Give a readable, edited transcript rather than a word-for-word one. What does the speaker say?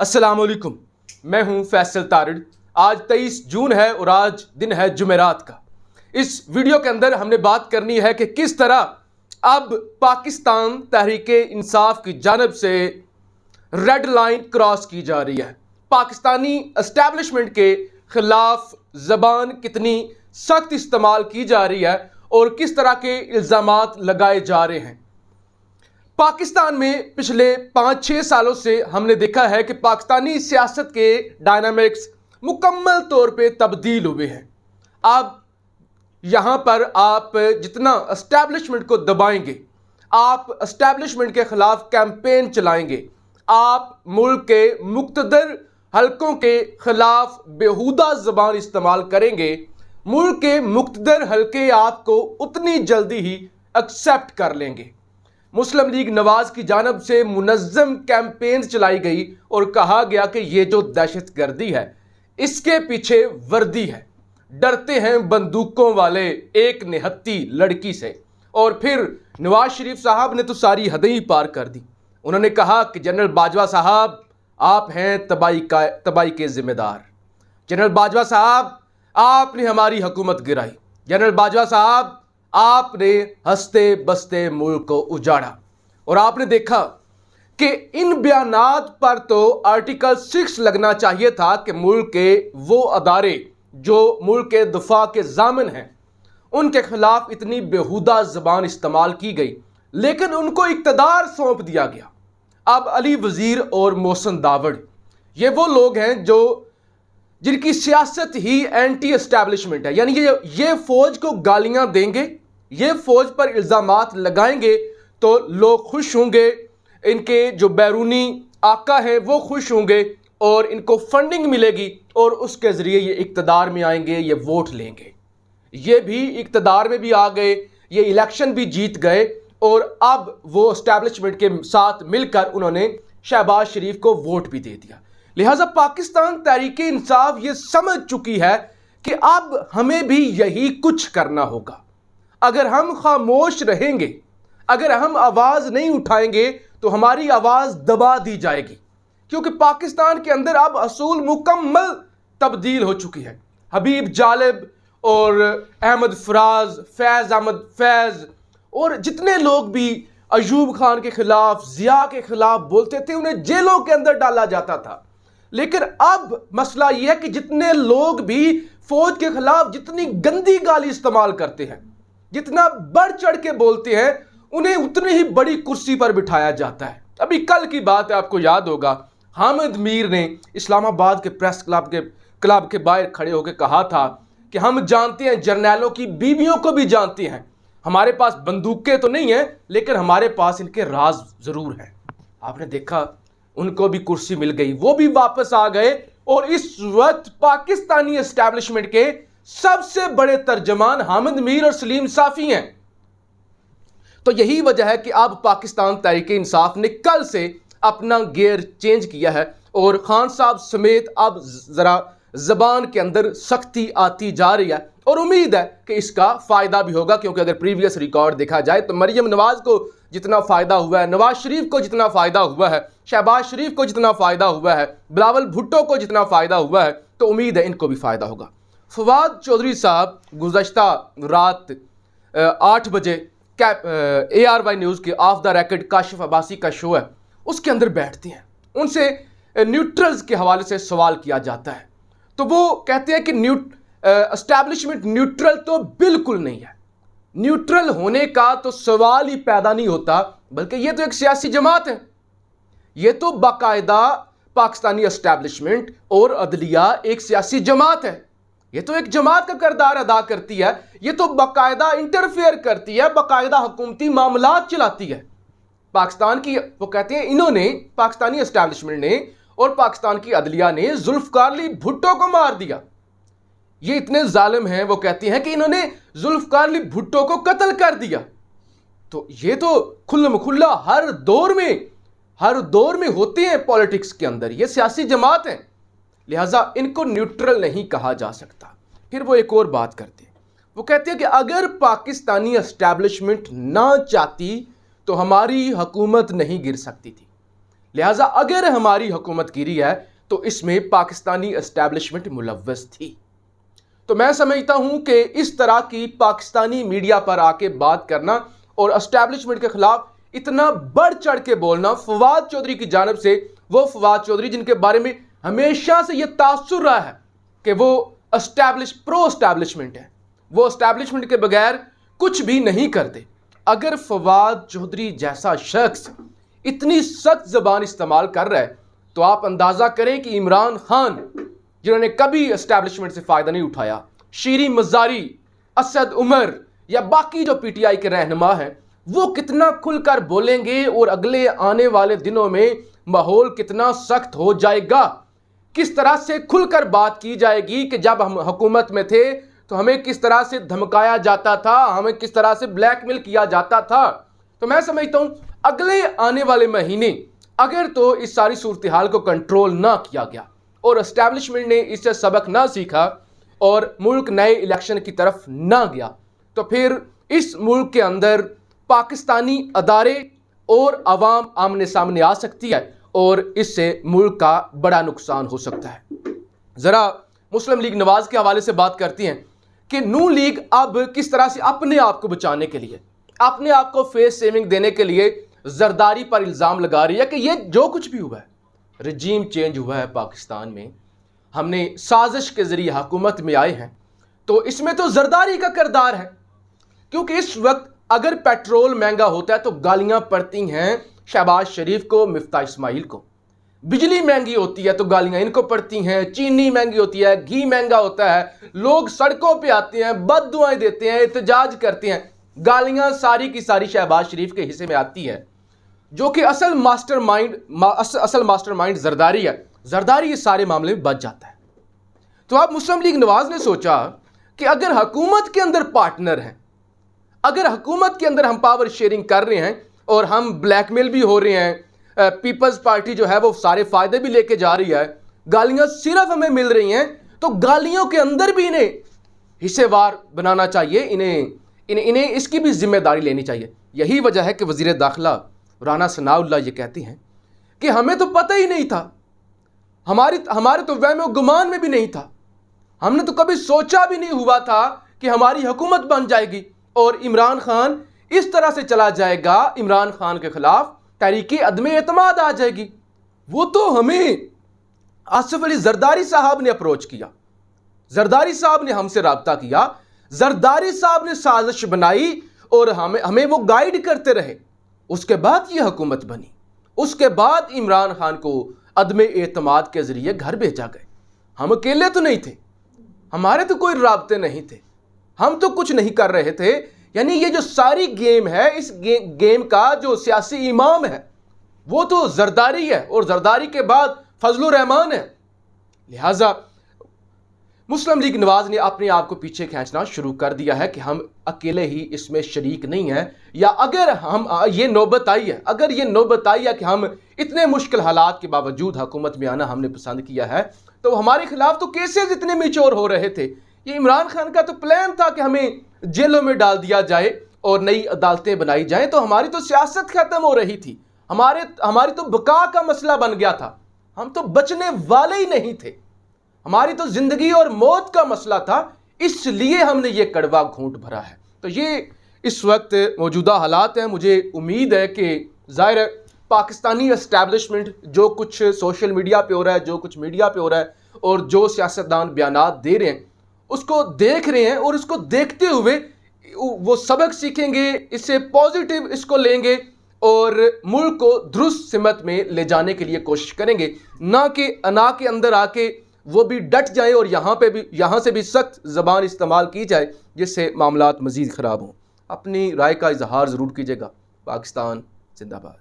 अस्सलाम वालेकुम, मैं हूं फैसल तारिड़। आज 23 जून है और आज दिन है जुमेरात का। इस वीडियो के अंदर हमने बात करनी है कि किस तरह अब पाकिस्तान तहरीके इंसाफ की जानिब से रेड लाइन क्रॉस की जा रही है। पाकिस्तानी एस्टैब्लिशमेंट के खिलाफ ज़बान कितनी सख्त इस्तेमाल की जा रही है और किस तरह के इल्ज़ामात लगाए जा रहे हैं। पाकिस्तान में पिछले 5-6 सालों से हमने देखा है कि पाकिस्तानी सियासत के डायनामिक्स मुकम्मल तौर पे तब्दील हुए हैं। अब यहाँ पर आप जितना एस्टैब्लिशमेंट को दबाएंगे, आप एस्टैब्लिशमेंट के ख़िलाफ़ कैंपेन चलाएंगे, आप मुल्क के मुक़्तदर हलकों के ख़िलाफ़ बेहुदा ज़बान इस्तेमाल करेंगे, मुल्क के मुक़्तदर हलके आपको उतनी जल्दी ही एक्सेप्ट कर लेंगे। मुस्लिम लीग नवाज की जानब से मुनज़्ज़म कैंपेन चलाई गई और कहा गया कि ये जो दहशतगर्दी है इसके पीछे वर्दी है, डरते हैं बंदूकों वाले एक निहत्ती लड़की से। और फिर नवाज शरीफ साहब ने तो सारी हदें ही पार कर दी। उन्होंने कहा कि जनरल बाजवा साहब आप हैं तबाही के ज़िम्मेदार। जनरल बाजवा साहब आपने हमारी हुकूमत गिराई। जनरल बाजवा साहब आपने हंसते बसते मुल्क को उजाड़ा। और आपने देखा कि इन बयानात पर तो आर्टिकल 6 लगना चाहिए था कि मुल्क के वो अदारे जो मुल्क के दफा के ज़ामिन हैं उनके खिलाफ इतनी बेहुदा ज़बान इस्तेमाल की गई, लेकिन उनको इक़्तिदार सौंप दिया गया। अब अली वज़ीर और मोहसिन दावड़ ये वो लोग हैं जो जिनकी सियासत ही एंटी एस्टैब्लिशमेंट है। यानी ये फ़ौज को गालियां देंगे, ये फ़ौज पर इल्ज़ामात लगाएंगे तो लोग खुश होंगे, इनके जो बैरूनी आका हैं वो खुश होंगे और इनको फंडिंग मिलेगी और उसके ज़रिए ये इक़्तिदार में आएंगे, ये वोट लेंगे। ये भी इक़्तिदार में भी आ गए, ये इलेक्शन भी जीत गए और अब वो एस्टैब्लिशमेंट के साथ मिलकर उन्होंने शहबाज शरीफ को वोट भी दे दिया। लिहाजा पाकिस्तान तहरीके इंसाफ ये समझ चुकी है कि अब हमें भी यही कुछ करना होगा। अगर हम खामोश रहेंगे, अगर हम आवाज़ नहीं उठाएंगे तो हमारी आवाज़ दबा दी जाएगी, क्योंकि पाकिस्तान के अंदर अब असूल मुकम्मल तब्दील हो चुकी है। हबीब जालिब और अहमद फराज, फैज़ अहमद फैज़ और जितने लोग भी अयूब खान के ख़िलाफ़, ज़िया के ख़िलाफ़ बोलते थे उन्हें जेलों के अंदर डाला जाता था। लेकिन अब मसला यह है कि जितने लोग भी फ़ौज के ख़िलाफ़ जितनी गंदी गाली इस्तेमाल करते हैं, जितना बढ़ चढ़ के बोलते हैं, उन्हें उतनी ही बड़ी कुर्सी पर बिठाया जाता है। अभी कल की बात है, आपको याद होगा, हामिद मीर ने इस्लामाबाद के प्रेस क्लब के बाहर खड़े होकर कहा था कि हम जानते हैं, जर्नैलों की बीवियों को भी जानते हैं, हमारे पास बंदूकें तो नहीं हैं लेकिन हमारे पास इनके राज ज़रूर हैं। आपने देखा उनको भी कुर्सी मिल गई, वो भी वापस आ गए और इस वक्त पाकिस्तानी एस्टैब्लिशमेंट के सबसे बड़े तर्जमान हामिद मीर और सलीम साफ़ी हैं। तो यही वजह है कि अब पाकिस्तान तहरीके इंसाफ ने कल से अपना गियर चेंज किया है और खान साहब समेत अब ज़रा ज़बान के अंदर सख्ती आती जा रही है और उम्मीद है कि इसका फ़ायदा भी होगा। क्योंकि अगर प्रीवियस रिकॉर्ड देखा जाए तो मरियम नवाज़ को जितना फ़ायदा हुआ है, नवाज शरीफ को जितना फ़ायदा हुआ है, शहबाज शरीफ को जितना फ़ायदा हुआ है, बिलावल भुट्टो को जितना फ़ायदा हुआ है, तो उम्मीद है इनको भी फ़ायदा होगा। फवाद चौधरी साहब गुज़श्ता रात 8 बजे ARY न्यूज़ के of the record Kashif Abbasi का शो है, उसके अंदर बैठते हैं, उनसे न्यूट्रल्स के हवाले से सवाल किया जाता है तो वो कहते हैं कि एस्टैब्लिशमेंट न्यूट्रल तो बिल्कुल नहीं है। न्यूट्रल होने का तो सवाल ही पैदा नहीं होता, बल्कि ये तो एक सियासी जमात है। ये तो बाकायदा पाकिस्तानी एस्टैब्लिशमेंट और अदलिया एक सियासी जमात है। ये तो एक जमात का किरदार अदा करती है, ये तो बाकायदा इंटरफेयर करती है, बाकायदा हुकूमती मामलात चलाती है। पाकिस्तान की वो कहते हैं इन्होंने, पाकिस्तानी एस्टैब्लिशमेंट ने और पाकिस्तान की अदलिया ने जुल्फ़िकार अली भुट्टो को मार दिया। ये इतने जालिम हैं, वो कहती हैं कि इन्होंने जुल्फ़िकार अली भुट्टो को कत्ल कर दिया। तो ये तो खुल्लम खुल्ला हर दौर में होते हैं पॉलिटिक्स के अंदर, ये सियासी जमात हैं, लिहाजा इनको न्यूट्रल नहीं कहा जा सकता। फिर वो एक और बात करते हैं, वो कहते हैं कि अगर पाकिस्तानी एस्टैब्लिशमेंट ना चाहती तो हमारी हुकूमत नहीं गिर सकती थी। लिहाजा अगर हमारी हुकूमतगिरी है तो इसमें पाकिस्तानी एस्टैब्लिशमेंट मुलव्वस थी। तो मैं समझता हूं कि इस तरह की पाकिस्तानी मीडिया पर आके बात करना और एस्टैब्लिशमेंट के खिलाफ इतना बढ़ चढ़ के बोलना फवाद चौधरी की जानिब से, वो फवाद चौधरी जिनके बारे में हमेशा से यह तासुर रहा है कि वो प्रो एस्टैब्लिशमेंट है, वो एस्टैब्लिशमेंट के बगैर कुछ भी नहीं करते। अगर फवाद चौधरी जैसा शख्स इतनी सख्त जबान इस्तेमाल कर रहा है तो आप अंदाजा करें कि इमरान खान जिन्होंने कभी एस्टैब्लिशमेंट से फायदा नहीं उठाया, शीरी मजारी, असद उमर या बाकी जो पीटीआई के रहनुमा हैं, वो कितना खुलकर बोलेंगे और अगले आने वाले दिनों में माहौल कितना सख्त हो जाएगा। किस तरह से खुलकर बात की जाएगी कि जब हम हुकूमत में थे तो हमें किस तरह से धमकाया जाता था, हमें किस तरह से ब्लैकमेल किया जाता था। तो मैं समझता हूं अगले आने वाले महीने अगर तो इस सारी सूरत हाल को कंट्रोल ना किया गया और एस्टैब्लिशमेंट ने इससे सबक ना सीखा और मुल्क नए इलेक्शन की तरफ ना गया, तो फिर इस मुल्क के अंदर पाकिस्तानी अदारे और अवाम आमने सामने आ सकती है और इससे मुल्क का बड़ा नुकसान हो सकता है। ज़रा मुस्लिम लीग नवाज के हवाले से बात करती हैं कि नून लीग अब किस तरह से अपने आप को बचाने के लिए, अपने आप को फेस सेविंग देने के लिए जरदारी पर इल्ज़ाम लगा रही है कि ये जो कुछ भी हुआ है, रजीम चेंज हुआ है पाकिस्तान में, हमने साजिश के ज़रिए हुकूमत में आए हैं, तो इसमें तो जरदारी का किरदार है। क्योंकि इस वक्त अगर पेट्रोल महंगा होता है तो गालियां पड़ती हैं शहबाज शरीफ को, मिफ्ता इस्माइल को। बिजली महंगी होती है तो गालियां इनको पड़ती हैं, चीनी महंगी होती है, घी महंगा होता है, लोग सड़कों पे आते हैं, बददुआएं देते हैं, एहतजाज करते हैं, गालियां सारी की सारी शहबाज शरीफ के हिस्से में आती है, जो कि असल मास्टरमाइंड जरदारी है। जरदारी इस सारे मामले में बच जाता है। तो अब मुस्लिम लीग नवाज ने सोचा कि अगर हुकूमत के अंदर पार्टनर हैं, अगर हुकूमत के अंदर हम पावर शेयरिंग कर रहे हैं और हम ब्लैकमेल भी हो रहे हैं, पीपल्स पार्टी जो है वो सारे फायदे भी लेके जा रही है, गालियां सिर्फ हमें मिल रही हैं, तो गालियों के अंदर भी इन्हें हिस्सेवार बनाना चाहिए, इन्हें इसकी भी जिम्मेदारी लेनी चाहिए। यही वजह है कि वजीर दाखिला राना सनाउल्लाह ये कहती हैं कि हमें तो पता ही नहीं था, हमारे तो वहम गुमान में भी नहीं था, हमने तो कभी सोचा भी नहीं हुआ था कि हमारी हुकूमत बन जाएगी और इमरान खान इस तरह से चला जाएगा, इमरान खान के खिलाफ तहरीक अदम एतमाद आ जाएगी। वो तो हमें आसिफ अली जरदारी साहब ने अप्रोच किया, जरदारी साहब ने हमसे राब्ता किया, जरदारी साहब ने साजिश बनाई और हमें वो गाइड करते रहे। उसके बाद ये हुकूमत बनी, उसके बाद इमरान खान को अदम एतमाद के जरिए घर भेजा गए। हम अकेले तो नहीं थे, हमारे तो कोई राब्ते नहीं थे, हम तो कुछ नहीं कर रहे थे। यानी ये जो सारी गेम है, इस गेम का जो सियासी इमाम है वो तो जरदारी है और जरदारी के बाद फजलुर रहमान है। लिहाजा मुस्लिम लीग नवाज ने अपने आप को पीछे खींचना शुरू कर दिया है कि हम अकेले ही इसमें शरीक नहीं हैं, या अगर हम ये नौबत आई है, अगर ये नौबत आई है कि हम इतने मुश्किल हालात के बावजूद हुकूमत में आना हमने पसंद किया है, तो हमारे खिलाफ तो केसेस इतने मेच्योर हो रहे थे। ये इमरान खान का तो प्लान था कि हमें जेलों में डाल दिया जाए और नई अदालतें बनाई जाएं, तो हमारी तो सियासत खत्म हो रही थी, हमारी तो बका का मसला बन गया था, हम तो बचने वाले ही नहीं थे, हमारी तो जिंदगी और मौत का मसला था, इसलिए हमने ये कड़वा घूंट भरा है। तो ये इस वक्त मौजूदा हालात हैं। मुझे उम्मीद है कि ज़ाहिर है पाकिस्तानी एस्टैब्लिशमेंट जो कुछ सोशल मीडिया पे हो रहा है, जो कुछ मीडिया पे हो रहा है और जो सियासतदान बयानात दे रहे हैं उसको देख रहे हैं और उसको देखते हुए वो सबक सीखेंगे, इससे पॉजिटिव इसको लेंगे और मुल्क को दुरुस्त सिमत में ले जाने के लिए कोशिश करेंगे, ना कि अना के अंदर आके वो भी डट जाए और यहाँ से भी सख्त ज़बान इस्तेमाल की जाए जिससे मामलात मज़ीद ख़राब हों। अपनी राय का इजहार ज़रूर कीजिएगा। पाकिस्तान जिंदाबाद।